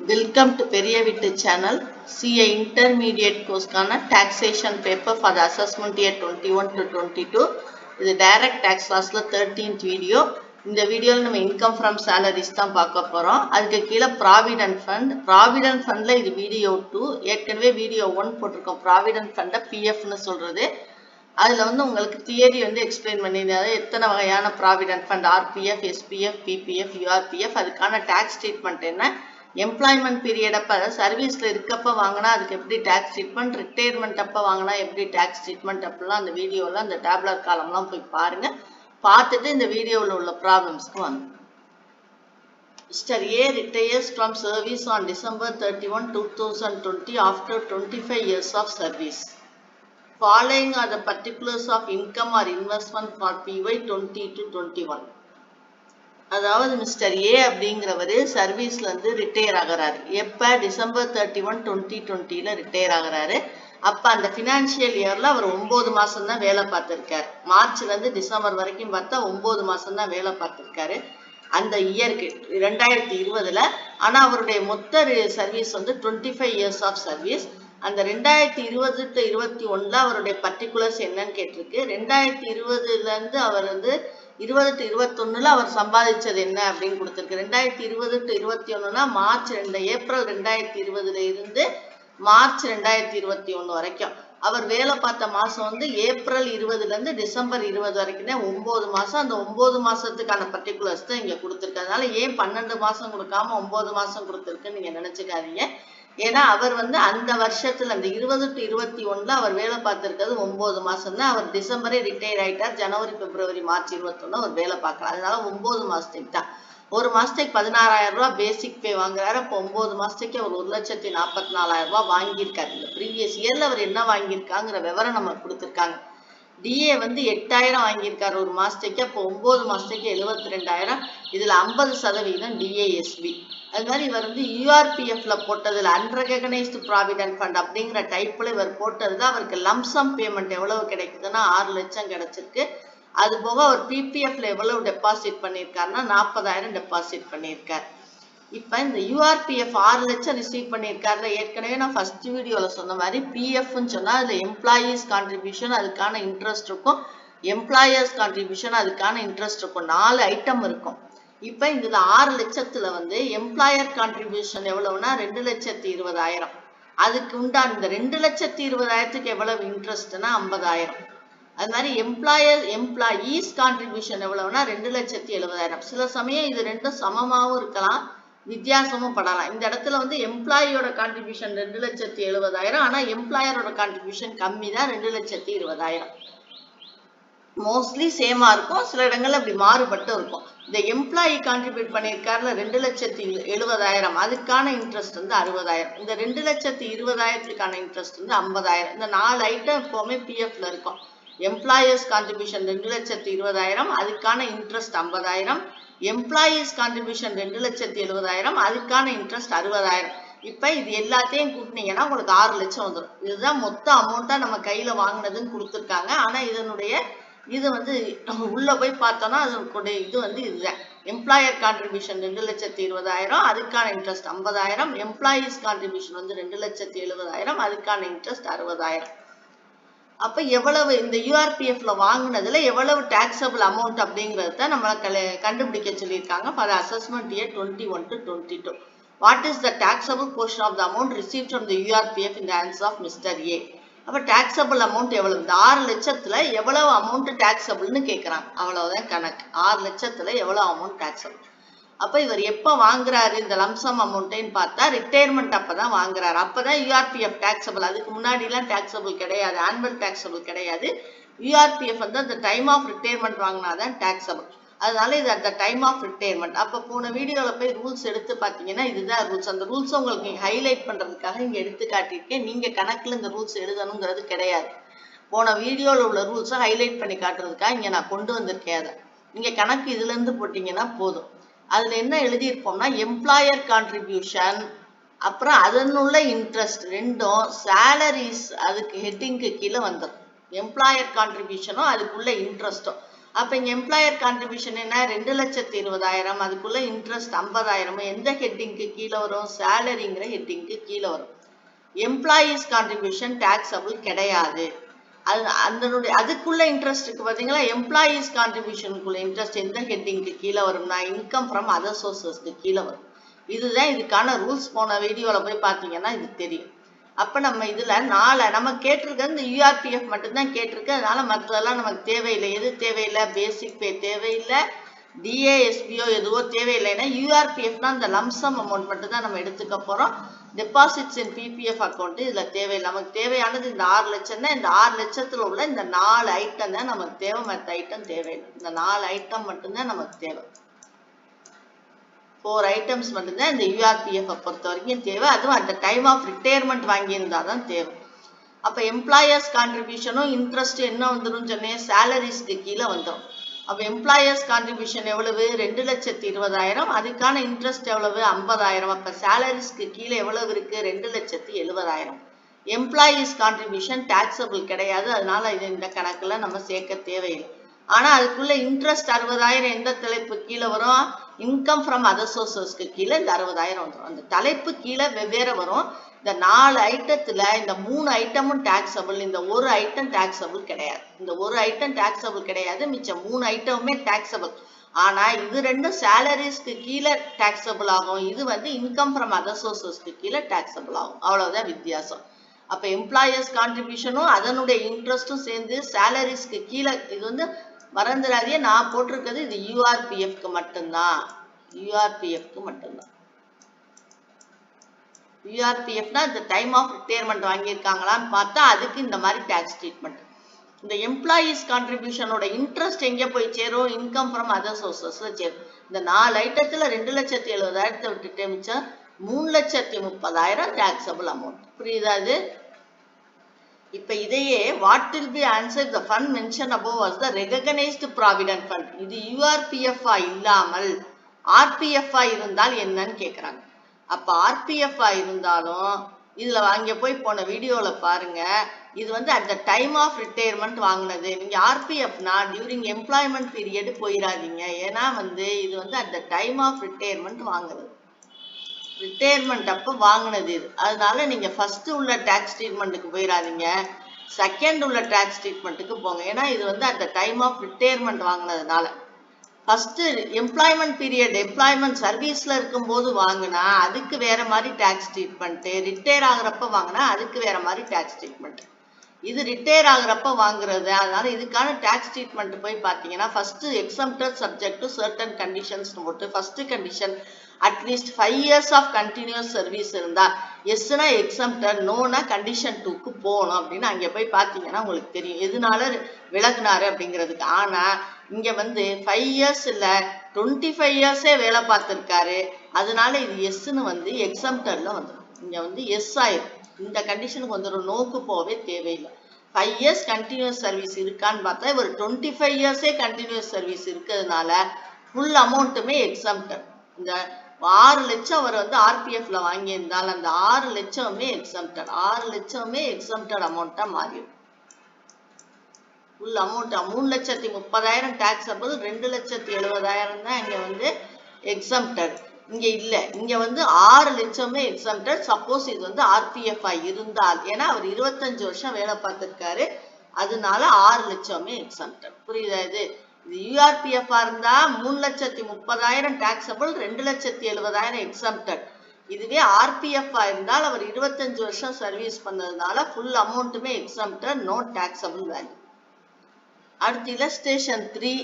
Welcome to Periya Vittu channel. See a intermediate course taxation paper for the assessment year 21 to 22. இது direct tax classல 13th video. இந்த வீடியோல நம்ம income from salaries தான் பார்க்க போறோம். அதுக்கு கீழ provident fundல இது video 2. ஏற்கனவே video 1 போட்டிருக்கோம். provident fund PF னு சொல்றது. அதுல வந்து உங்களுக்கு தியரி வந்து எக்ஸ்பிளைன் பண்ணிருந்தாரு. எத்தனை வகையான provident fund, RPF, SPF, PPF, URPF, அதுக்கான tax treatment என்ன, எம்ப்ளாய்மெண்ட் பீரியட் அப்ப சர்வீஸ்ல இருக்கப்ப வாங்கினா அதுக்கு எப்படி டாக்ஸ் ட்ரீட்மெண்ட், ரிட்டையர்மெண்ட் அப்ப வாங்கினா எப்படி டாக்ஸ் ட்ரீட்மெண்ட் அப்படிலாம் அந்த வீடியோல அந்த டேப்லர் காலம்லாம் போய் பாருங்க. பார்த்துட்டு இந்த வீடியோவில் உள்ள ப்ராப்ளம்ஸ்க்கு வாங்க. Mr. A retires from service on December 31, 2020 after 25 years of service. Following are the particulars of income or investment for PY 20 to 21. அதாவது மிஸ்டர் ஏ அப்படிங்கிறவர் சர்வீஸ்ல இருந்து ரிட்டையர் ஆகிறாரு. எப்ப? டிசம்பர் 31, 2020ல ரிட்டையர் ஆகிறாரு. அப்ப அந்த பினான்சியல் இயர்ல அவர் 9 மாசம் தான் வேலை பார்த்திருக்காரு. மார்ச்ல இருந்து டிசம்பர் வரைக்கும் பார்த்தா 9 மாசம் தான் வேலை பார்த்திருக்காரு அந்த இயருக்கு 2020ல. ஆனா அவருடைய மொத்த சர்வீஸ் வந்து 25 இயர்ஸ் ஆஃப் சர்வீஸ். அந்த 2020 to 21ல அவருடைய பர்டிகுலர்ஸ் என்னன்னு கேட்டிருக்கு. 2020ல இருந்து அவர் வந்து 20 to 21ல அவர் சம்பாதிச்சது என்ன அப்படின்னு கொடுத்திருக்கு. 2020 to 21னா மார்ச் ஏப்ரல் 2020ல இருந்து மார்ச் 2021 வரைக்கும் அவர் வேலை பார்த்த மாசம் வந்து ஏப்ரல் 20ல இருந்து டிசம்பர் 20 வரைக்கும் 9 மாசம். அந்த 9 மாசத்துக்கான பர்டிகுலர்ஸ் தான் இங்க கொடுத்திருக்கு. அதனால ஏன் 12 மாசம் கொடுக்காம 9 மாசம் கொடுத்திருக்குன்னு நீங்க நினைச்சுக்காதீங்க. ஏன்னா அவர் வந்து அந்த வருஷத்துல அந்த 20 to 21ல அவர் வேலை பார்த்திருக்கிறது 9 மாசம் தான். அவர் டிசம்பரே ரிட்டையர் ஆயிட்டார். ஜனவரி, பிப்ரவரி, மார்ச் 21 அவர் வேலை பார்க்கலாம். அதனால 9 மாசத்துக்கு தான். ஒரு மாசத்துக்கு 16,000 ரூபாய் பேசிக் பே வாங்குறாரு. அப்போ 9 மாசத்துக்கு அவர் 1,44,000 ரூபாய் வாங்கியிருக்காரு. இந்த ப்ரீவியஸ் இயர்ல அவர் என்ன வாங்கியிருக்காங்கிற விவரம் நம்ம கொடுத்திருக்காங்க. டிஏ வந்து 8,000 வாங்கியிருக்காரு ஒரு மாசத்துக்கு. அப்போ 9 மாசத்துக்கு 72,000. இதுல 50% டிஏஎஸ்பி. அது மாதிரி இவர் வந்து யூஆர்பிஎஃப்ல போட்டதுல அன்ரெகனைஸ்டு ப்ராவிடென்ட் ஃபண்ட் அப்படிங்கிற டைப்ல இவர் போட்டதுல அவருக்கு லம்சம் பேமெண்ட் எவ்வளவு கிடைக்குதுன்னா 6 லட்சம் கிடைச்சிருக்கு. அது போக அவர் பிபிஎஃப்ல எவ்வளவு டெபாசிட் பண்ணியிருக்காருன்னா 40,000 டெபாசிட் பண்ணியிருக்காரு. இப்ப இந்த யூஆர்பிஎஃப் 6 லட்சம் ரிசீவ் பண்ணியிருக்காருல, ஏற்கனவே நான் ஃபர்ஸ்ட் வீடியோல சொன்ன மாதிரி பிஎஃப்னு சொன்னா அதுல எம்ப்ளாயீஸ் கான்ட்ரிபியூஷன் அதுக்கான இன்ட்ரெஸ்ட் இருக்கும், எம்ப்ளாயர்ஸ் கான்ட்ரிபியூஷன் அதுக்கான இன்ட்ரெஸ்ட் இருக்கும். 4 ஐட்டம் இருக்கும். இப்ப இதுல 6 லட்சத்துல வந்து எம்ப்ளாயர் கான்ட்ரிபியூஷன் எவ்வளவுன்னா 2,20,000. அதுக்கு உண்டான இந்த 2,20,000க்கு எவ்வளவு இன்ட்ரெஸ்ட்னா 50,000. அது மாதிரி எம்ப்ளாயீஸ் கான்ட்ரிபியூஷன் எவ்வளவுன்னா 2,70,000. சில சமயம் இது ரெண்டும் சமமாகவும் இருக்கலாம், வித்தியாசமும் படலாம். இந்த இடத்துல வந்து எம்ப்ளாயியோட கான்ட்ரிபியூஷன் 2,70,000. ஆனா எம்ப்ளாயரோட கான்ட்ரிபியூஷன் கம்மி தான், 2,20,000. மோஸ்ட்லி சேமா இருக்கும், சில இடங்கள்ல அப்படி மாறுபட்டு இருக்கும். இந்த எம்ப்ளாயி கான்ட்ரிபியூட் பண்ணியிருக்காருல 2,70,000, அதுக்கான இன்ட்ரெஸ்ட் வந்து 60,000. இந்த 2,20,000க்கான இன்ட்ரெஸ்ட் வந்து 50,000. இந்த 4 ஐட்டம் எப்பவுமே பிஎஃப்ல இருக்கும். எம்ப்ளாயர்ஸ் கான்ட்ரிபியூஷன் 2,20,000, அதுக்கான இன்ட்ரெஸ்ட் 50,000. எம்ப்ளாயீஸ் கான்ட்ரிபியூஷன் 2,70,000, அதுக்கான இன்ட்ரெஸ்ட் 60,000. இப்ப இது எல்லாத்தையும் கூட்டினீங்கன்னா உங்களுக்கு 6 லட்சம் வந்துடும். இதுதான் மொத்த அமௌண்ட்டா நம்ம கையில வாங்கினதுன்னு கொடுத்துருக்காங்க. ஆனா இதனுடைய இது வந்து உள்ள போய் பார்த்தோம்னா அதனுடைய இது வந்து இதுதான். எம்ப்ளாயர் கான்ட்ரிபியூஷன் 2,20,000, அதுக்கான இன்ட்ரெஸ்ட் 50,000. எம்ப்ளாயீஸ் கான்ட்ரிபியூஷன் வந்து 2,70,000, அதுக்கான இன்ட்ரெஸ்ட் 60,000. அப்ப எவ்வளவு இந்த யூஆர்பிஎஃப்ல வாங்கினதுல எவ்வளவு டாக்ஸபிள் அமௌண்ட் அப்படிங்கறத நம்மள கண்டுபிடிக்க சொல்லியிருக்காங்க. For assessment year 21 to 22. What is the taxable portion of the amount received from the URPF in the hands of Mr. A? அப்ப டாக்ஸபிள் அமௌண்ட் எவ்வளவு? இந்த 6 லட்சத்துல எவ்வளவு அமௌண்ட் டாக்ஸபிள்னு கேட்கறாங்க. அவ்வளவுதான் கணக்கு. 6 லட்சத்துல எவ்வளவு அமௌண்ட் டாக்ஸபிள். அப்ப இவர் எப்ப வாங்குறாரு இந்த லம்சம் அமௌண்ட்னு பார்த்தா ரிட்டையர்மெண்ட் அப்பதான் வாங்குறாரு. அப்பதான் யூஆர்பிஎஃப் டாக்ஸபிள். அதுக்கு முன்னாடி எல்லாம் டாக்ஸபிள் கிடையாது, ஆனுவல் டாக்ஸபிள் கிடையாது. யூஆர்பிஎஃப் வந்து அந்த டைம் ஆஃப் ரிட்டையர்மெண்ட் வாங்கினாதான் டாக்ஸபிள். அதனால இது அந்த டைம் ஆஃப் ரிட்டையர்மெண்ட். அப்ப போன வீடியோல போய் ரூல்ஸ் எடுத்து பாத்தீங்கன்னா இதுதான் ரூல்ஸ். அந்த ரூல்ஸ் உங்களுக்கு ஹைலைட் பண்றதுக்காக இங்க எடுத்து காட்டியிருக்கேன். நீங்க கணக்குல இந்த ரூல்ஸ் எழுதணுங்கிறது கிடையாது. போன வீடியோல உள்ள ரூல்ஸை ஹைலைட் பண்ணி காட்டுறதுக்காக இங்க நான் கொண்டு வந்திருக்கேன். அதை நீங்க கணக்கு இதுல இருந்து போட்டீங்கன்னா போதும். அதுல என்ன எழுதியிருப்போம்னா எம்ப்ளாயர் கான்ட்ரிபியூஷன் அப்புறம் அதனுள்ள இன்ட்ரெஸ்ட் ரெண்டும் சேலரிஸ் அதுக்கு ஹெட்டிங்க்கு கீழே வந்துடும். எம்ப்ளாயர் கான்ட்ரிபியூஷனும் அதுக்குள்ள இன்ட்ரெஸ்டும் அப்ப இங்க எம்ப்ளாயர் கான்ட்ரிபியூஷன் என்ன 2,20,000, அதுக்குள்ள இன்ட்ரெஸ்ட் 50,000. எந்த ஹெட்டிங்க்கு கீழே வரும்? சேலரிங்கிற ஹெட்டிங்க்கு கீழே வரும். எம்ப்ளாயீஸ் கான்ட்ரிபியூஷன் டாக்ஸபிள் கிடையாது. அதுக்குள்ள இன்ட்ரெஸ்ட் இருக்கு பாத்தீங்களா? எம்ப்ளாயீஸ் கான்ட்ரிபியூஷனுக்குள்ள இன்ட்ரெஸ்ட் எந்த ஹெட்டிங்க்கு கீழே வரும்னா இன்கம் ஃப்ரம் அதர் சோர்சஸ்க்கு கீழே வரும். இதுதான் இதுக்கான ரூல்ஸ். போன வீடியோல போய் பாத்தீங்கன்னா இது தெரியும். அப்ப நம்ம இதுல நம்ம கேட்டிருக்கிறது இந்த URPF மட்டும்தான் கேட்டிருக்கு. அதனால மற்றதெல்லாம் நமக்கு தேவையில்லை. எது தேவையில்லை? பேசிக் பே தேவையில்லை, DASBO எதுவோ தேவையில்லைன்னா URPFனா இந்த லம்சம் அமௌண்ட் மட்டும் தான் நம்ம எடுத்துக்க போறோம். டெபாசிட்ஸ் இன் PPF அக்கௌண்ட் இதுல தேவையில்லை. நமக்கு தேவையானது இந்த 6 லட்சம் தான். இந்த 6 லட்சத்துல உள்ள இந்த 4 ஐட்டம் தான் நமக்கு தேவை. மற்ற ஐட்டம் தேவையில்லை. இந்த 4 ஐட்டம் மட்டும்தான் நமக்கு தேவை. 4 ஐட்டம்ஸ் மட்டும்தான் இந்த URPF பொறுத்த வரைக்கும் தேவை. அதுவும் at the time of retirement வாங்கியிருந்தா தான் தேவை. அப்ப எம்ப்ளாயர்ஸ் கான்ட்ரிபியூஷனும் இன்ட்ரெஸ்ட் என்ன வந்துடும் சொன்னேன்? சேலரிஸ்க்கு கீழே வந்துடும். அப்ப எம்ப்ளாயர்ஸ் கான்ட்ரிபியூஷன் எவ்வளவு? 2,20,000. அதுக்கான இன்ட்ரெஸ்ட் எவ்வளவு? 50,000. அப்ப சேலரிஸ்க்கு கீழே எவ்வளவு இருக்கு? 2,70,000. எம்ப்ளாயீஸ் கான்ட்ரிபியூஷன் டாக்ஸபிள் கிடையாது. அதனால இது இந்த கணக்குல நம்ம சேர்க்க தேவையில்லை. ஆனா அதுக்குள்ள இன்ட்ரெஸ்ட் 60,000 எந்த தலைப்பு கீழே வரும்? இன்கம் ஃப்ரம் அதர் சோர்சஸ்க்கு கீழே இந்த 60,000 வந்துடும். அந்த தலைப்பு கீழே வெவ்வேறு வரும். இந்த 4 ஐட்டத்துல இந்த 3 ஐட்டமும் டாக்ஸபிள், இந்த ஒரு ஐட்டம் டாக்ஸபிள் கிடையாது. இந்த ஒரு ஐட்டம் டாக்ஸபிள் கிடையாது, மிச்சம் 3 ஐட்டமுமே டாக்ஸபிள். ஆனா இது ரெண்டும் சேலரிஸ்க்கு கீழே டாக்ஸபிள் ஆகும். இது இன்கம் ஃப்ரம் அதர் சோர்சஸ்க்கு கீழே டாக்ஸபிள் ஆகும். அவ்வளவுதான் வித்தியாசம். அப்ப எம்ப்ளாயர்ஸ் கான்ட்ரிபியூஷனும் அதனுடைய இன்ட்ரெஸ்டும் சேர்ந்து சேலரிஸ்க்கு கீழே. இது மறந்துடாதே, நான் போட்டிருக்கிறது இது URPFக்கு மட்டும்தான். URPFக்கு மட்டும்தான். URPFனா இந்த டைம் ஆஃப் ரிட்டையர்மெண்ட் வாங்கியிருக்காங்களான்னு பார்த்தா அதுக்கு இந்த மாதிரி டாக்ஸ் ட்ரீட்மெண்ட். இந்த எம்ப்ளாயீஸ் கான்ட்ரிபியூஷனோட இன்ட்ரெஸ்ட் எங்கே போய் சேரும்? இன்கம் ஃப்ரம் அதர் சோர்சஸ்ல சேரும். இந்த 4 ஐட்டத்துல 2,70,000 விட்டுட்டு மிச்சம் 3,30,000 டாக்ஸபிள் அமௌண்ட். புரியுதா? இது இப்ப இதையே what will be answered the fund mentioned above was the recognized provident fund. இது URPF இல்லாமல் RPF இருந்தால் என்னன்னு கேக்குறாங்க. அப்ப RPF இருந்தாலும் இதுல வாங்க போய் போன வீடியோல பாருங்க. இது at the time of retirement வாங்குனது. நீங்க RPFனா during employment period போயிடாதீங்க. ஏன்னா இது at the time of retirement வாங்குறது. ரிட்டையர்மெண்ட் அப்ப வாங்கினது இது. அதனால நீங்க ஃபர்ஸ்ட் உள்ள டாக்ஸ் ட்ரீட்மெண்ட்டுக்கு போயிடாதீங்க, செகண்ட் உள்ள டாக்ஸ் ட்ரீட்மெண்ட்டுக்கு போங்க. ஏன்னா இது at the time of retirement வாங்கினதுனால. ஃபர்ஸ்ட் எம்ப்ளாய்மெண்ட் பீரியட், எம்ப்ளாய்மெண்ட் சர்வீஸ்ல இருக்கும்போது வாங்கினா அதுக்கு வேற மாதிரி டாக்ஸ் ட்ரீட்மெண்ட், ரிட்டையர் ஆகுறப்ப வாங்கினா அதுக்கு வேற மாதிரி டாக்ஸ் ட்ரீட்மெண்ட். இது ரிட்டையர் ஆகுறப்ப வாங்குறது. அதனால இதுக்கான டாக்ஸ் ட்ரீட்மெண்ட் போய் பார்த்தீங்கன்னா first exempted subject to certain conditions போட்டு first condition at least 5 years of continuous service இருந்தா எஸ்னா எக்ஸம்ப்டட், நோனா கண்டிஷன் 2க்கு போகணும் அப்படின்னு அங்கே போய் பார்த்தீங்கன்னா உங்களுக்கு தெரியும் எதனால விலகுனாரு அப்படிங்கிறதுக்கு. ஆனா இங்க 5 years இல்ல 25 yearsே வேலை பார்த்திருக்காரு. அதனால இது எஸ்ன்னு எக்ஸம்ப்டட்ல வந்துடும். இங்க எஸ் ஆயிரும். இந்த கண்டிஷனுக்கு வந்துடும், நோக்கு போகவே தேவையில்லை. 5 years கண்டினியூஸ் சர்வீஸ் இருக்கான்னு பார்த்தா இவர் 25 yearsே கண்டினியூஸ் சர்வீஸ் இருக்கிறதுனால ஃபுல் அமௌண்ட்டுமே எக்ஸம்ப்டட். இந்த 6 லட்சம் அவர் RPFல வாங்கியிருந்தால் அந்த 6 லட்சமே எக்ஸம்ப்டட். 6 லட்சமே எக்ஸம்ப்டட் அமௌண்ட்டா மாறிடும். ஃபுல் அமௌண்ட் 3,30,000 டாக்ஸபிள், 2,70,000 தான் இங்க எக்ஸம்ப்டட். இங்க இல்ல, இங்க 6 லட்சமே எக்ஸம்ப்டட். சப்போஸ் இது RPF இருந்தால், ஏன்னா அவர் 25 வருஷம் வேலை பார்த்திருக்காரு, அதனால 6 லட்சமே எக்ஸம்ப்டட். புரியுதா? இது URPF இருந்தா 3,30,000 டாக்ஸபிள், 2,70,000 எக்ஸம்ப்டட். இதுவே RPF இருந்தால் அவர் 25 வருஷம் சர்வீஸ் பண்ணதுனால ஃபுல் அமௌண்ட்டுமே எக்ஸம்ப்டட், நோ டாக்ஸபிள் வேல்யூ. அடுத்து illustration 3.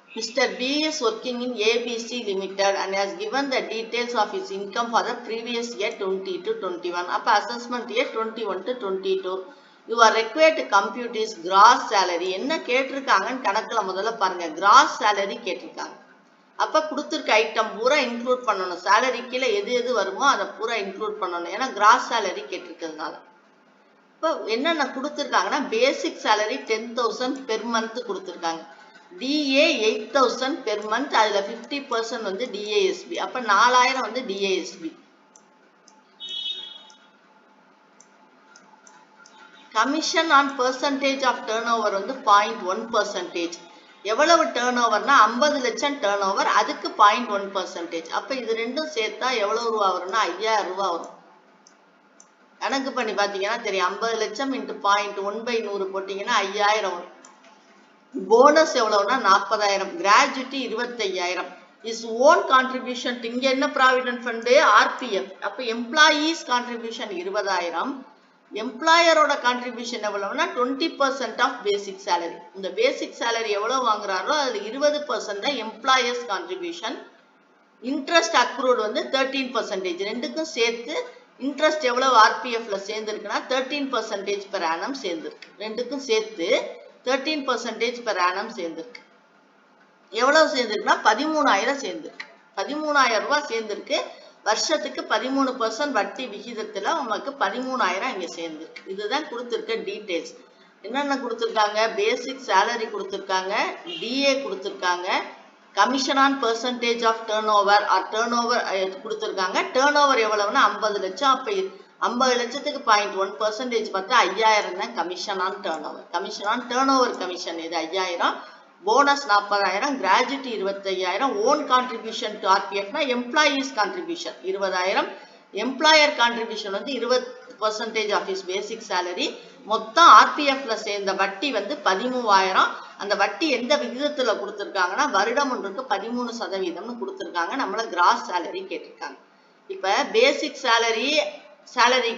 Mr. B is working in ABC Limited and has given the details of his income for the previous year 20 to 21. அப்ப assessment year 21 to 22. You are required to compute his gross salary. என்ன கேட்டிருக்காங்கன்னு கணக்குல முதல்ல பாருங்க. gross salary கேட்டிருக்காங்க. அப்ப கொடுத்திருக்க item பூரா include பண்ணணும். salary கீழே எது எது வருமோ அதை பூரா இன்க்ளூட் பண்ணணும். ஏன்னா gross salary கேட்டிருக்கிறதுனால. இப்போ என்னென்ன கொடுத்திருக்காங்கன்னா பேசிக் salary 10,000 பெர் மந்த் கொடுத்திருக்காங்க. DA 8,000 பெர் மந்த், அதுல 50% DASB. அப்ப 4,000 DASB. Commission on percentage of turnover 0.1%. எவ்வளவு டேர்ன் ஓவர்னா 50 லட்சம் டேர்ன் ஓவர், அதுக்கு 0.1%. அப்ப இது ரெண்டும் சேர்த்தா எவ்வளவு ரூபா வரும்னா 5000 ரூபாய் வரும். கணக்கு பண்ணி பாத்தீங்கன்னா தெரியும். 50 லட்சம் இன்ட்டு 0.1/100 போட்டீங்கன்னா 5000 வரும். போனஸ் எவ்வளவுனா 40,000, கிராஜுவிட்டி 25,000. Is own contribution. இங்க என்ன ப்ராவிடன்ட் ஃபண்டு? RPF. அப்ப எம்ப்ளாயீஸ் கான்ட்ரிபியூஷன் 20,000. எம்ப்ளாயரோட கான்ட்ரிபியூஷன் எவ்வளவுனா 20% ஆஃப் பேசிக் சேலரி. இந்த பேசிக் சேலரி எவ்வளவு வாங்குறாரோ அதுல 20% தான் எம்ப்ளாயர்ஸ் கான்ட்ரிபியூஷன். இன்ட்ரெஸ்ட் அக்ரூட் வந்து 13%. ரெண்டுக்கும் சேர்த்து இன்ட்ரெஸ்ட் எவ்வளவு RPFல சேர்ந்துருக்குன்னா 13% per annum சேர்ந்துருக்கு. ரெண்டுக்கும் சேர்த்து 13% per annum சேர்ந்துருக்கு. எவ்வளவு சேர்ந்துருக்குன்னா 13,000 சேர்ந்துருக்கு. 13,000 ரூபாய் சேர்ந்துருக்கு. வருஷத்துக்கு 13% வட்டி விகிதத்துல உங்களுக்கு 13,000 இங்க சேர்ந்துருக்கு. இதுதான் கொடுத்திருக்க டீடைல்ஸ். என்னென்ன கொடுத்திருக்காங்க? பேசிக் சேலரி கொடுத்திருக்காங்க, DA கொடுத்திருக்காங்க, commission on percentage of turnover or turnover கொடுத்திருக்காங்க. டேர்ன் ஓவர் எவ்வளவுன்னா 50 லட்சம். அப்ப 50 லட்சத்துக்கு 0.1% பார்த்தா 5000 தான் commission on turnover. Commission on turnover commission இது 5000. Bonus 40,000, gratuity 25,000, own contribution to RPFனா எம்ப்ளாயீஸ் கான்ட்ரிபியூஷன் 20,000. எம்ப்ளாயர் கான்ட்ரிபியூஷன் வந்து 20% ஆஃப் இஸ் பேசிக் சேலரி. மொத்தம் RPFல சேர்ந்த வட்டி வந்து 13,000. அந்த வட்டி எந்த விகிதத்துல கொடுத்திருக்காங்கன்னா வருடம் ஒன்றுக்கு 13% கொடுத்திருக்காங்க. நம்மள கிராஸ் சேலரி கேட்டிருக்காங்க. இப்ப பேசிக் சேலரி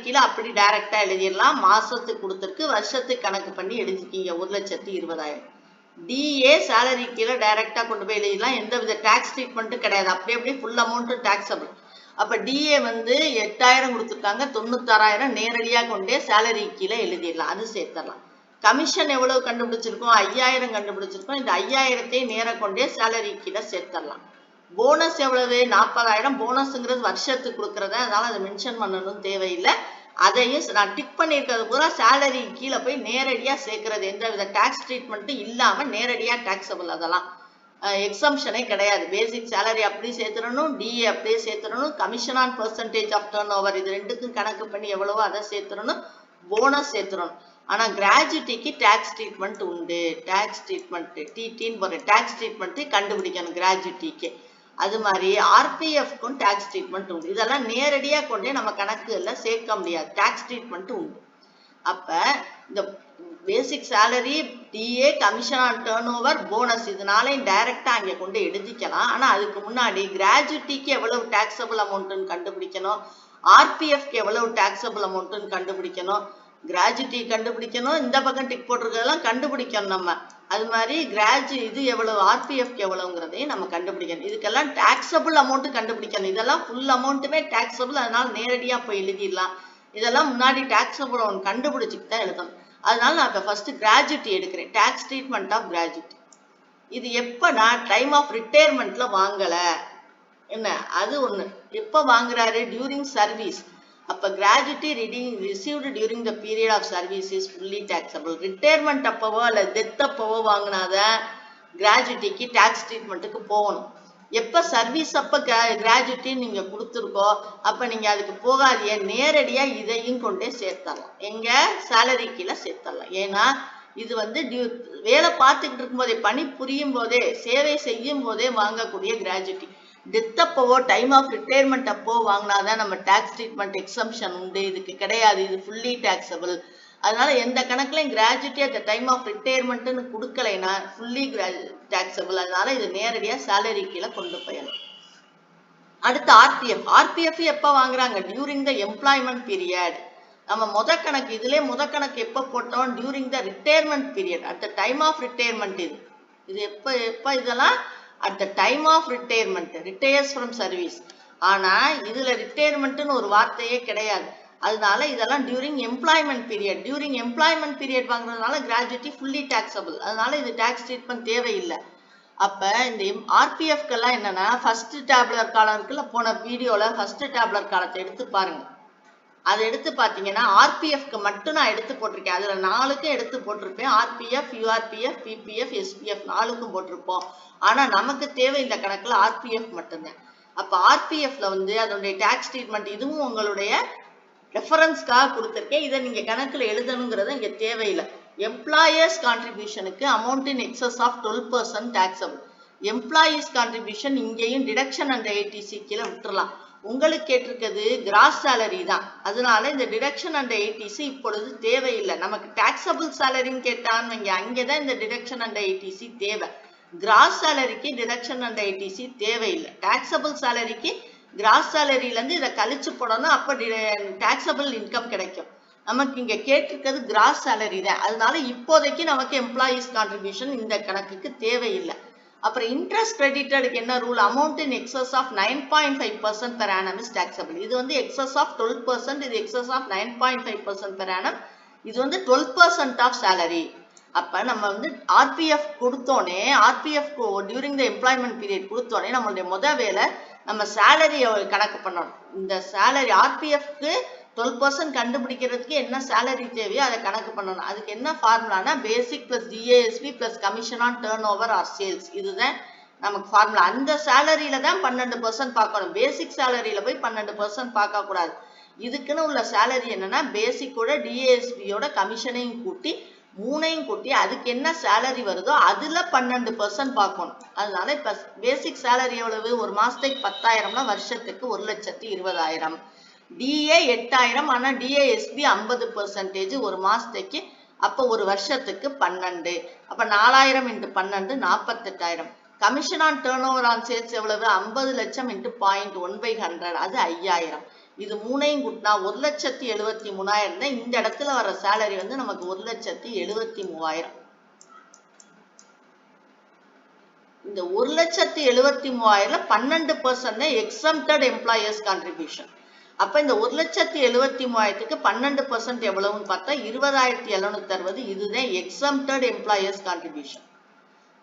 கீழே அப்படி டைரக்டா எழுதிடலாம். மாசத்துக்கு கொடுத்திருக்கு, வருஷத்துக்கு கணக்கு பண்ணி எழுதிக்கீங்க 1,20,000. DA சேலரி கீழே டைரக்டா கொண்டு போய் எழுதிடலாம். எந்த வித டாக்ஸ் ட்ரீட்மெண்ட்டும் கிடையாது. அப்படியே ஃபுல் அமௌண்ட் டாக்ஸபிள். அப்ப DA வந்து 8,000 கொடுத்துருக்காங்க, 96,000 நேரடியா கொண்டே சேலரி கீழே எழுதிடலாம். அது சேர்த்தரலாம். கமிஷன் எவ்வளவு கண்டுபிடிச்சிருக்கோம்? 5,000 கண்டுபிடிச்சிருக்கோம். இந்த 5,000 நேர கொண்டே சேலரி கீழே சேர்த்தரலாம். போனஸ் எவ்வளவு? 40,000. போனஸ்ங்கிறது வருஷத்துக்கு கொடுக்கறத, அதனால அதை மென்ஷன் பண்ணணும் தேவையில்லை. அதையும் நான் டிக் பண்ணியிருக்கிறது பூரா சேலரி கீழே போய் நேரடியா சேர்க்கிறது. எந்த வித டாக்ஸ் ட்ரீட்மெண்ட்டும் இல்லாம நேரடியா டாக்ஸபிள். அதெல்லாம் எக்ஸம்ஷனே கிடையாது. பேசிக் சேலரி அப்படியே சேர்த்துடணும், DA அப்படியே சேர்த்துடணும், commission on percentage of turnover இது ரெண்டுக்கும் கணக்கு பண்ணி எவ்வளவோ அதை சேர்த்துடணும், போனஸ் சேர்த்துடணும். ஆனா கிராஜுவிட்டிக்கு டாக்ஸ் ட்ரீட்மெண்ட் உண்டு. டாக்ஸ் ட்ரீட்மெண்ட் TTன்னு போற டாக்ஸ் ட்ரீட்மெண்ட் கண்டுபிடிக்கணும் கிராஜுவிட்டிக்கு. அது மாதிரி RPFக்கும் டாக்ஸ் ட்ரீட்மெண்ட் உண்டு. இதெல்லாம் நேரடியா கொண்டே நம்ம கணக்குல சேர்க்க முடியாது. டாக்ஸ் ட்ரீட்மெண்ட் உண்டு. அப்ப இந்த basic salary, DA, commission on turn over, bonus இதனால டைரக்டா அங்க கொண்டு எழுதிக்கலாம். ஆனா அதுக்கு முன்னாடி கிராஜுவிட்டிக்கு எவ்வளவு டாக்ஸபிள் அமௌண்ட்னு கண்டுபிடிக்கணும், RPFக்கு எவ்வளவு டாக்ஸபிள் அமௌண்ட்னு கண்டுபிடிக்கணும், கிராஜுவிட்டி கண்டுபிடிக்கணும், இந்த பக்கம் டிக் போட்டிருக்கிறதெல்லாம் கண்டுபிடிக்கணும் நம்ம. அது மாதிரி இது எவ்வளவு, RPFக்கு எவ்வளவுங்கிறதையும் நம்ம கண்டுபிடிக்கணும். இதுக்கெல்லாம் டாக்ஸபிள் அமௌண்ட் கண்டுபிடிக்கணும். இதெல்லாம் ஃபுல் அமௌண்ட்டுமே டாக்ஸபிள், அதனால நேரடியா போய் எழுதிடலாம். இதெல்லாம் முன்னாடி டாக்ஸபிள் அமௌண்ட் கண்டுபிடிச்சிட்டு தான் எழுதணும். அதனால நான் இப்போ ஃபர்ஸ்ட் கிராஜுவிட்டி எடுக்கிறேன். Tax treatment of gratuity. இது எப்பனா டைம் ஆஃப் ரிட்டையர்மெண்ட்ல வாங்கல என்ன, அது ஒண்ணு. எப்ப வாங்குறாரு? During service. அப்ப gratuity received during the period of service is fully taxable. Retirement அப்பவோ அல்ல டெத் அப்பவோ வாங்கினாதான் கிராஜுவிட்டிக்கு டாக்ஸ் ட்ரீட்மெண்ட்டுக்கு போகணும். எப்ப சர்வீஸ் அப்ப கிராஜுவிட்டி நீங்க கொடுத்துருக்கோ அப்ப நீங்க அதுக்கு போகாதீங்க, நேரடியா இதையும் கொண்டே சேர்த்தரலாம். எங்க சேலரி கீழே சேர்த்தரலாம். ஏன்னா இது வந்து வேலை பார்த்துக்கிட்டு இருக்கும் போதே, பணி புரியும் போதே, சேவை செய்யும் போதே வாங்கக்கூடிய கிராஜுவிட்டி. டெத் அப்பவோ டைம் ஆஃப் ரிட்டையர்மெண்ட் அப்போ வாங்கினாதான் நம்ம டாக்ஸ் ட்ரீட்மெண்ட் எக்ஸம்ஷன் உண்டு. இதுக்கு கிடையாது, இது ஃபுல்லி டாக்ஸபிள். அதனால எந்த கணக்குலையும் கிராஜுவிட்டி அட் டைம் ஆஃப் ரிட்டையர்மெண்ட்னு கொடுக்கலைன்னா ஃபுல்லி டாக்ஸபிள். அதனால இது நேரடியா சேலரி கீழே கொண்டு போயிடலாம். அடுத்து RPF எப்ப வாங்குறாங்க? During the employment period. நம்ம இதுல கணக்கு எப்ப போட்டோம்? During the retirement period, at the time of retirement. இது எப்ப இதெல்லாம் at the time of retirement, retires from service. ஆனா இதுல ரிட்டையர்மெண்ட்னு ஒரு வார்த்தையே கிடையாது. அதனால இதெல்லாம் during employment period. During employment period வாங்குறதுனால கிராஜுவிட்டி ஃபுல்லி டாக்ஸபிள். அதனால இது டாக்ஸ் ட்ரீட்மெண்ட் தேவையில்லை. அப்ப இந்த RPFக்கெல்லாம் என்னன்னா ஃபர்ஸ்ட் டேபுலர் காலம் இருக்குல்ல, போன வீடியோல ஃபர்ஸ்ட் டேபுலர் காலத்தை எடுத்து பாருங்க. அதை எடுத்து பார்த்தீங்கன்னா RPFக்கு மட்டும் நான் எடுத்து போட்டிருக்கேன். அதுல 4க்கும் எடுத்து போட்டிருப்பேன். RPF, URPF, PPF, SPF 4க்கும் போட்டிருப்போம். ஆனா நமக்கு தேவை இந்த கணக்குல RPF மட்டும்தான். அப்ப RPFல வந்து அதனுடைய டாக்ஸ் ட்ரீட்மெண்ட் இதுவும் உங்களுடைய ரெஃபரன்ஸ்க்காக கொடுத்துருக்கேன். இதை நீங்க கணக்குல எழுதணுங்கிறது இங்க தேவையில்லை. எம்ப்ளாயர்ஸ் கான்ட்ரிபியூஷனுக்கு amount in excess of 12% taxable. Employees contribution இங்கேயும் டிடக்ஷன் அண்ட் ஏடிசி கீழே விட்டுறலாம். உங்களுக்கு கேட்டிருக்கிறது கிராஸ் சேலரி தான், அதனால இந்த டிடக்ஷன் அண்ட் ஏடிசி இப்பொழுது தேவையில்லை. நமக்கு டாக்ஸபிள் சேலரின்னு கேட்டான்னு அங்கேதான் இந்த டிடக்ஷன் அண்ட் ஏடிசி தேவை. கிராஸ் சேலரிக்கு டிடக்ஷன் அண்ட் ஏடிசி தேவையில்லை. டாக்ஸபிள் சேலரிக்கு கிராஸ் சேலரியிலேருந்து இதை கழிச்சு போடணும், அப்போ டாக்ஸபிள் இன்கம் கிடைக்கும். நமக்கு இங்க கேட்டிருக்கிறது கிராஸ் சேலரி தான், அதனால இப்போதைக்கு நமக்கு எம்ப்ளாயீஸ் கான்ட்ரிபியூஷன் இந்த கணக்குக்கு தேவையில்லை. அப்புறம் இன்ட்ரெஸ்ட் கிரெடிட்டடுக்கு என்ன rule? Amount in excess of 9.5% per annum is taxable. இது வந்து எக்ஸஸ் ஆஃப் 12%, இது எக்ஸஸ் ஆஃப் 9.5% per annum, இது வந்து 12% ஆஃப் சேலரி. அப்ப நம்ம வந்து ஆர்பிஎஃப் கொடுத்தோனே, RPF during the employment period கொடுத்தோனே நம்மளுடைய முதல் வேலை நம்ம சேலரியை கணக்கு பண்ணணும். இந்த சேலரி ஆர்பிஎஃப்க்கு 12% கண்டுபிடிக்கிறதுக்கு என்ன சேலரி தேவையோ அதை கணக்கு பண்ணணும். அதுக்கு என்ன ஃபார்முலானா basic plus DASP plus commission on turnover or sales, இதுதான் நமக்கு ஃபார்முலா. அந்த சேலரியில தான் 12% பார்க்கணும். பேசிக் சேலரியில போய் 12% பார்க்க கூடாது. இதுக்குன்னு உள்ள சேலரி என்னன்னா பேசிக்கோட டிஏஎஸ்பியோட கமிஷனையும் கூட்டி மூணையும் கூட்டி அதுக்கு என்ன சேலரி வருதோ அதுல 12% பார்க்கணும். அதனால இப்ப பேசிக் சேலரி எவ்வளவு? ஒரு மாசத்துக்கு 10,000, வருஷத்துக்கு 1,20,000. டிஏ 8,000, ஆனா டிஏஎஸ்பி 50% ஒரு மாசத்துக்கு, அப்ப ஒரு வருஷத்துக்கு 12. அப்ப 4,000 × 12 48,000. Commission on turn over on sales எவ்வளவு? 50 லட்சம் × 0.1/100, அது 5,000. இது மூணையும் கூட்டினா 1,73,000. இந்த இடத்துல வர சேலரி வந்து நமக்கு 1,73,000. இந்த 1,73,000ல 12% எக்ஸம்ப்டட் எம்ப்ளாயர்ஸ் கான்ட்ரிபியூஷன். அப்ப இந்த 1,73,000க்கு 12% எவ்வளவுன்னு பார்த்தா 20,760. இதுதான் எக்ஸம்ப்டட் எம்ப்ளாயர்ஸ் கான்ட்ரிபியூஷன்.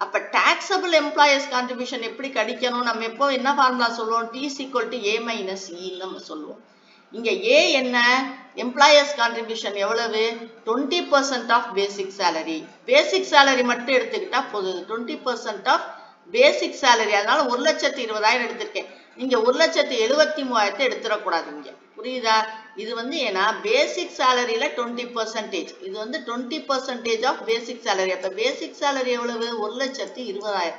அப்ப டாக்ஸபிள் எம்ப்ளாயர்ஸ் கான்ட்ரிபியூஷன் எப்படி கடிக்கணும்? நம்ம எப்போ என்ன ஃபார்முலா சொல்லுவோம்? T = A - E நம்ம சொல்லுவோம். இங்க A என்ன? எம்ப்ளாயர்ஸ் கான்ட்ரிபியூஷன் எவ்வளவு? 20% of basic salary. Basic salary மட்டும் எடுத்துக்கிட்டா போதும். 20% ஆஃப் பேசிக் சேலரி, அதனால 1,20,000 எடுத்திருக்கேன். நீங்க 1,73,000 எடுத்துடக்கூடாது இங்க, புரியுதா? இது வந்து ஏன்னா பேசிக் சேலரியில 20%, இது வந்து 20% ஆஃப் பேசிக் சேலரி. அப்ப பேசிக் சேலரி எவ்வளவு? 1,20,000.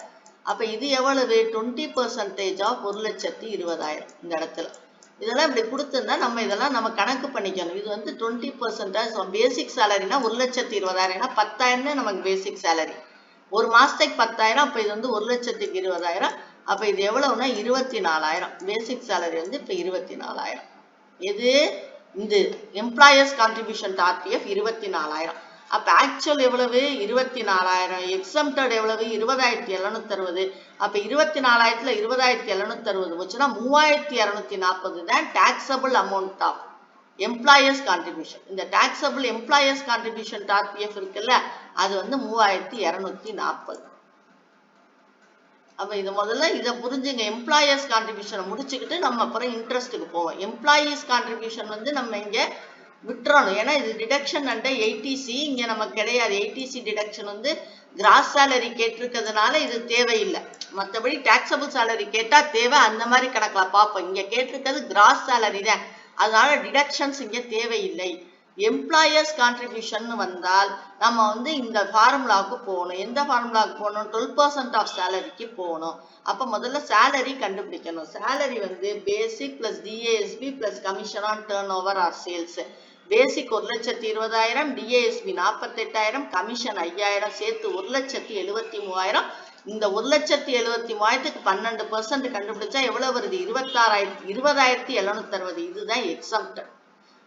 அப்ப இது எவ்வளவு? 20% ஆஃப் 1,20,000. இந்த இடத்துல இதெல்லாம் இப்படி கொடுத்துருந்தா நம்ம இதெல்லாம் நம்ம கணக்கு பண்ணிக்கணும். இது வந்து 20% பேசிக் சேலரினா 1,20,000, ஏன்னா 10,000 நமக்கு பேசிக் சேலரி. ஒரு மாசத்துக்கு 10,000, அப்ப இது வந்து 1,20,000. அப்ப இது எவ்வளவுனா 24,000. பேசிக் சேலரி வந்து இப்ப 24,000. எது? இந்த எம்ப்ளாயர்ஸ் கான்ட்ரிபியூஷன் ஆர்பிஎஃப் 24,000. அப்ப ஆக்சுவல் எவ்வளவு? 24,000. எக்ஸம்ப்டட் எவ்வளவு? 20,760. அப்ப 24,000ல 20,760 போச்சுன்னா 3,240 தான் taxable amount of employer's contribution. இந்த டாக்ஸபிள் எம்ப்ளாயர்ஸ் கான்ட்ரிபியூஷன் ஆர்பிஎஃப் இருக்குல்ல, அது வந்து 3,240. அப்ப இது முதல்ல இதை புரிஞ்சுங்க. எம்ப்ளாயர்ஸ் கான்ட்ரிபியூஷனை முடிச்சுக்கிட்டு நம்ம அப்புறம் இன்ட்ரெஸ்ட்டுக்கு போவோம். எம்ப்ளாயீஸ் கான்ட்ரிபியூஷன் வந்து நம்ம இங்க விட்டுறணும், ஏன்னா இது டிடக்ஷன் அண்ட் ஏடிசி இங்க நமக்கு கிடையாது. ஏடிசி டிடக்ஷன் வந்து கிராஸ் சேலரி கேட்டிருக்கிறதுனால இது தேவையில்லை. மற்றபடி டாக்ஸபிள் சேலரி கேட்டா தேவை, அந்த மாதிரி கணக்குல பார்ப்போம். இங்க கேட்டிருக்கிறது கிராஸ் சேலரி தான், அதனால டிடக்ஷன்ஸ் இங்க தேவையில்லை. எம்ப்ளாயர்ஸ் கான்ட்ரிபியூஷன் வந்தால் நம்ம வந்து இந்த ஃபார்முலாவுக்கு போகணும். எந்த ஃபார்முலாவுக்கு போகணும்? 12% ஆஃப் சேலரிக்கு போகணும். அப்ப முதல்ல சேலரி கண்டுபிடிக்கணும். சேலரி வந்து basic plus DASP plus commission on turnover or sales. Basic 1,20,000, DASP 48,000, commission 5,000, சேர்த்து 1,73,000. இந்த 1,73,000க்கு 12% கண்டுபிடிச்சா எவ்வளவு வருது? 20,760. இதுதான் எக்ஸம்ப்ட்.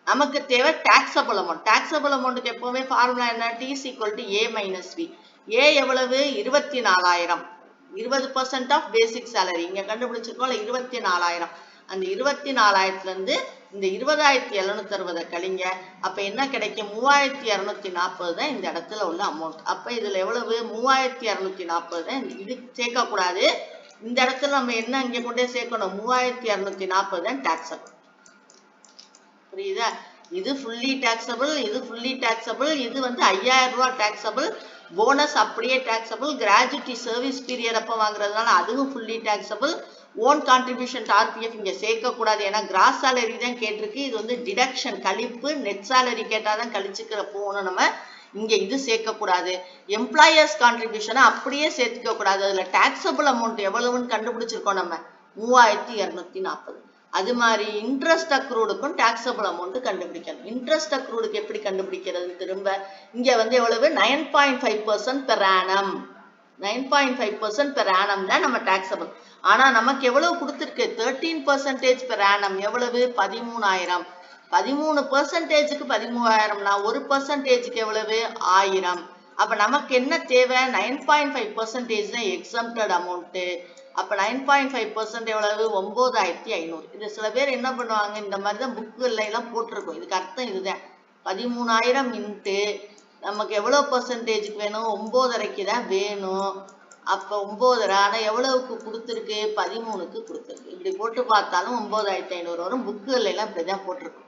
நமக்கு தேவை டாக்ஸபிள் அமௌண்ட். டாக்ஸபிள் அமௌண்ட்டுக்கு எப்பவுமே ஃபார்முலா என்ன? T = A - B. A எவ்வளவு? 24,000. 20% ஆஃப் பேசிக் சேலரி இங்க கண்டுபிடிச்சிருக்கோம் 24,000. அந்த 24,000ல இருந்து இந்த 20,760 கழிங்க. அப்ப என்ன கிடைக்கும்? 3,240 தான் இந்த இடத்துல உள்ள அமௌண்ட். அப்ப இதுல எவ்வளவு? 3,240 தான். இது சேர்க்க கூடாது. இந்த இடத்துல நம்ம என்ன இங்க கொண்டே சேர்க்கணும்? 3,240 தான் டாக்ஸபிள். புரியுதா? இது ஃபுல்லி டாக்ஸபிள், இது ஃபுல்லி டாக்ஸபிள். இது வந்து 5,000 ரூபாய் டாக்ஸபிள். போனஸ் அப்படியே டாக்ஸபிள். கிராஜுவிட்டி சர்வீஸ் பீரியட் அப்ப வாங்குறதுனால அதுவும் fully taxable. Own contribution RPF இங்க சேர்க்க கூடாது, ஏன்னா கிராஸ் சேலரி தான் கேட்டிருக்கு. இது வந்து டிடக்ஷன், கழிப்பு. நெட் சேலரி கேட்டாதான் கழிச்சுக்கிற போகணும் நம்ம. இங்க இது சேர்க்க கூடாது. எம்ப்ளாயர்ஸ் கான்ட்ரிபியூஷனை அப்படியே சேர்த்துக்க கூடாது. அதுல டாக்ஸபிள் அமௌண்ட் எவ்வளவுன்னு கண்டுபிடிச்சிருக்கோம் நம்ம 3240. அது மாதிரி இன்ட்ரெஸ்ட் அக்ரூடுக்கும் டாக்ஸபிள் அமௌண்ட் கண்டுபிடிக்கணும். இன்ட்ரெஸ்ட் அக்ரூடுக்கு எப்படி கண்டுபிடிக்கிறது? திரும்ப இங்க வந்து எவ்வளவு 9.5% per annum. 9.5% per annum தான் நம்ம டாக்ஸபிள். ஆனா நமக்கு எவ்வளவு கொடுத்திருக்கு? 13% per annum. எவ்வளவு? 13,000. 13%க்கு 13,000னா 1%க்கு எவ்வளவு? 1000. அப்ப நமக்கு என்ன தேவை? 9.5% தான் exempted amount. அப்ப 9.5% எவ்வளவு? 9,500. இது சில பேர் என்ன பண்ணுவாங்க, இந்த மாதிரி தான் புக்குல எல்லாம் போட்டிருக்கும். இதுக்கு அர்த்தம் இதுதான். 13,000 இன்ட்டு நமக்கு எவ்வளவு பர்சன்டேஜுக்கு வேணும்? 9.5க்கு தான் வேணும். அப்ப 9.5 ஆனா எவ்வளவுக்கு கொடுத்துருக்கு? 13க்கு கொடுத்துருக்கு. இப்படி போட்டு பார்த்தாலும் 9,500 வரும். புக்குல எல்லாம் இப்படிதான் போட்டிருக்கும்.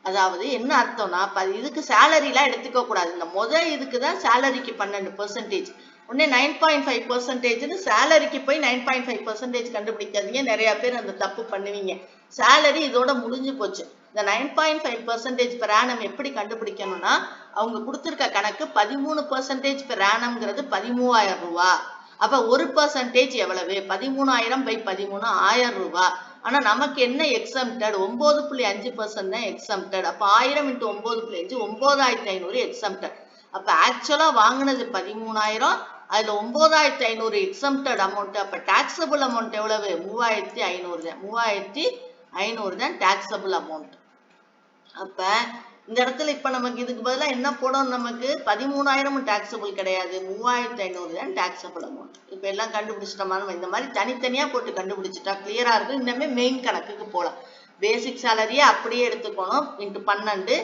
அதாவது என்ன அர்த்தம்னா, இதுக்கு சேலரிலாம் எடுத்துக்க கூடாது. இந்த இதுக்கு தான் சேலரிக்கு 12%. உடனே 9.5% சேலரிக்கு போய் 9.5% கண்டுபிடிக்காதீங்க. நிறைய பேர் அந்த தப்பு பண்ணுவீங்க. சேலரி இதோட முடிஞ்சு போச்சு. இந்த 9.5% per annum எப்படி கண்டுபிடிக்கணும்னா, அவங்க கொடுத்திருக்க கணக்கு 13% per annumங்கிறது 13,000 ரூபாய். அப்ப 1% எவ்வளவு? 13,000/13 1000 ரூபாய். ஆனா நமக்கு என்ன எக்ஸம்டட்? 9.5% தான் எக்ஸம்டட். அப்ப 1000 × 9.5 9,500 எக்ஸம்டட். அப்ப ஆக்சுவலா வாங்கினது 13,000, அதுல 9,500 எக்ஸம்டட் அமௌண்ட். அப்ப டாக்ஸபிள் அமௌண்ட் எவ்வளவு? 3,500 தான். 3,500 தான் டாக்ஸபிள் அமௌண்ட். அப்ப இந்த இடத்துல இப்ப நமக்கு இதுக்கு பதிலா என்ன போடணும்? நமக்கு 13,000 டாக்ஸபிள் கிடையாது, 3,500 தான் டாக்ஸபிள் அமௌண்ட். இப்ப எல்லாம் கண்டுபிடிச்சிட்டோமா? நம்ம இந்த மாதிரி தனித்தனியா போட்டு கண்டுபிடிச்சிட்டா கிளியரா இருக்கும். இன்னமே மெயின் கணக்குக்கு போலாம். பேசிக் சேலரியை அப்படியே எடுத்துக்கணும் × 12,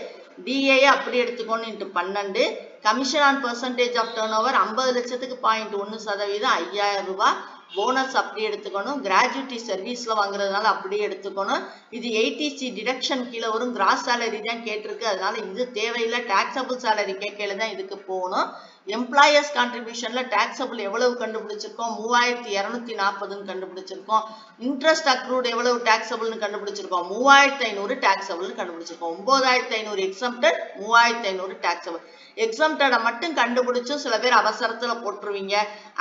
டிஏ அப்படியே எடுத்துக்கணும் × 12, commission on percentage of turnover 50 லட்சத்துக்கு 0.1% 5,000 ரூபாய். போனஸ் அப்படி எடுத்துக்கணும். கிராஜுவிட்டி சர்வீஸ்ல வாங்குறதுனால அப்படியே எடுத்துக்கணும். இது 80C டிடக்ஷன் கீழே வரும். கிராஸ் சேலரி தான் கேட்டிருக்கு, அதனால இது தேவையில்லை. டாக்ஸபிள் சேலரி கேட்கல தான் இதுக்கு போகணும். எம்ப்ளாயர்ஸ் கான்ட்ரிபியூஷன்ல டாக்ஸபிள் எவ்வளவு கண்டுபிடிச்சிருக்கோம்? 3,240 கண்டுபிடிச்சிருக்கோம். இன்ட்ரெஸ்ட் அக்ரூட் எவ்வளவு டாக்ஸபிள்னு கண்டுபிடிச்சிருக்கோம்? 3,500 டாக்ஸபிள் கண்டுபிடிச்சிருக்கோம். 9,500 எக்ஸம்டட், 3,500 டாக்ஸபிள். எக்ஸம்டடை மட்டும் கண்டுபிடிச்சு சில பேர் அவசரத்துல போட்டுருவீங்க.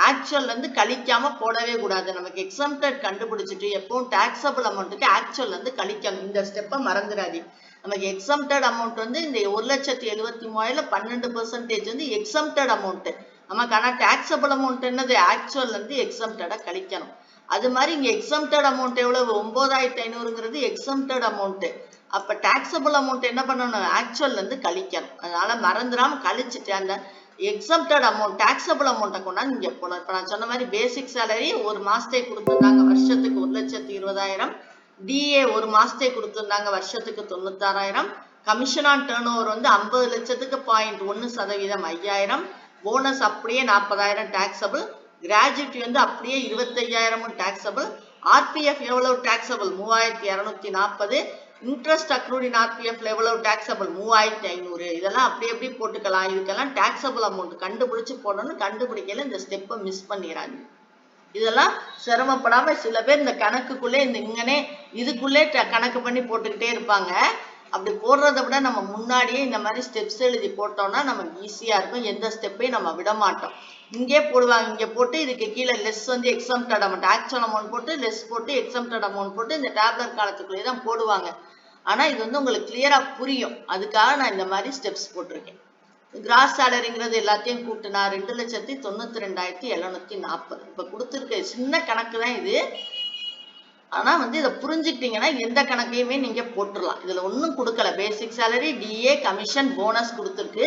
ஆக்சுவல்ல இருந்து கழிக்காம போடவே கூடாது. நமக்கு எக்ஸம்டட் கண்டுபிடிச்சிட்டு எப்பவும் டாக்ஸபிள் அமௌண்ட்டுக்கு ஆக்சுவல்ல இருந்து கழிக்கணும். இந்த ஸ்டெப்பை மறந்துடாதீங்க. நமக்கு எக்ஸம்டட் அமௌண்ட் வந்து இந்த 1,73,000 12% வந்து எக்ஸம்டட் அமௌண்ட். நமக்கு ஆனா டாக்ஸபிள் அமௌண்ட் என்னது? ஆக்சுவல்ல இருந்து எக்ஸம்டடை கழிக்கணும். அது மாதிரி இங்க எக்ஸம்டட் அமௌண்ட் எவ்வளவு? 9,500ங்கிறது எக்ஸம்டட் அமௌண்ட். அப்ப டாக்ஸபிள் அமௌண்ட் என்ன பண்ணணும்? ஆக்சுவல்ல இருந்து கழிக்கணும். அதனால மறந்துடாம கழிச்சுட்டு அந்த எக்ஸம்டட் அமௌண்ட் டாக்ஸபிள் அமௌண்ட்டை கொண்டாந்து இங்க போடணும். இப்ப நான் சொன்ன மாதிரி பேசிக் சேலரி ஒரு மாசத்துக்கு கொடுத்துருந்தாங்க, வருஷத்துக்கு 1,20,000. டிஏ ஒரு மாசத்துக்கு கொடுத்துருந்தாங்க, வருஷத்துக்கு 96,000. கமிஷன் ஆன் டர்ன் ஓவர் வந்து 50 லட்சத்துக்கு 0.1% 5,000. போனஸ் அப்படியே 40,000 டாக்ஸபிள். கிராஜுவிட்டி வந்து அப்படியே 25,000 டாக்ஸபிள். ஆர்பிஎஃப் எவ்வளவு டாக்ஸபிள்? 3,240. இன்ட்ரெஸ்ட் அக்ரூட் ஆர்பிஎஃப்ல எவ்வளவு டாக்ஸபிள்? 3,500. இதெல்லாம் அப்படி எப்படி போட்டுக்கலாம். இதுக்கெல்லாம் டாக்ஸபிள் அமௌண்ட் கண்டுபிடிச்சு போடணும். கண்டுபிடிக்கல இந்த ஸ்டெப்பை மிஸ் பண்ணிடாதீங்க. இதெல்லாம் சிரமப்படாம சில பேர் இந்த கணக்குக்குள்ளே இங்கனே இதுக்குள்ளே கணக்கு பண்ணி போட்டுக்கிட்டே இருப்பாங்க. அப்படி போடுறதை விட நம்ம முன்னாடியே இந்த மாதிரி ஸ்டெப்ஸ் எழுதி போட்டோம்னா நமக்கு ஈஸியா இருக்கும். எந்த ஸ்டெப்பையும் நம்ம விட மாட்டோம். இங்கே போடுவாங்க. இங்க போட்டு இதுக்கு கீழே லெஸ் வந்து எக்ஸம்டட் அமௌண்ட், ஆக்சுவல் அமௌண்ட் போட்டு லெஸ் போட்டு எக்ஸம்டட் அமௌண்ட் போட்டு இந்த டேப்லெட் காலத்துக்குள்ளே தான் போடுவாங்க. ஆனா இது வந்து உங்களுக்கு கிளியரா புரியும். அதுக்காக நான் இந்த மாதிரி ஸ்டெப்ஸ் போட்டிருக்கேன். கிராஸ் சேலரிங்கிறது எல்லாத்தையும் கூட்டினா 2,92,740. இப்ப கொடுத்துருக்க சின்ன கணக்கு தான் இது. ஆனா வந்து இதை புரிஞ்சுக்கிட்டீங்கன்னா எந்த கணக்கையுமே நீங்க போட்டுடலாம். இதுல ஒன்றும் கொடுக்கல. Basic salary, DA, commission, bonus கொடுத்துருக்கு.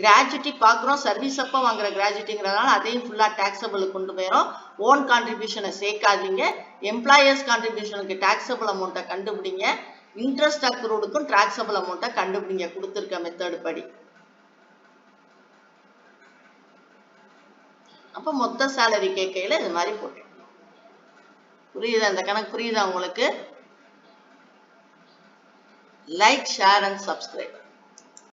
கிராஜுவிட்டி பாக்குறோம், சர்வீஸ் அப்ப வாங்குற கிராஜுவிட்டிங்கிறதுனால அதையும் ஃபுல்லா டாக்ஸபிள் கொண்டு போயிடும். ஓன் கான்ட்ரிபியூஷனை சேர்க்காதீங்க. எம்ப்ளாயர்ஸ் கான்ட்ரிபியூஷனுக்கு டாக்ஸபிள் அமௌண்ட்டை கண்டுபிடிங்க. இன்ட்ரெஸ்ட் அக்ரூடுக்கும் டாக்ஸபிள் அமௌண்ட்டை கண்டுபிடிங்க கொடுத்துருக்க மெத்தட் படி. அப்ப மொத்த சேலரி கேட்கையில இது மாதிரி போட்டு புரியுதா? இந்த கணக்கு புரியுதா உங்களுக்கு? Like, share and subscribe.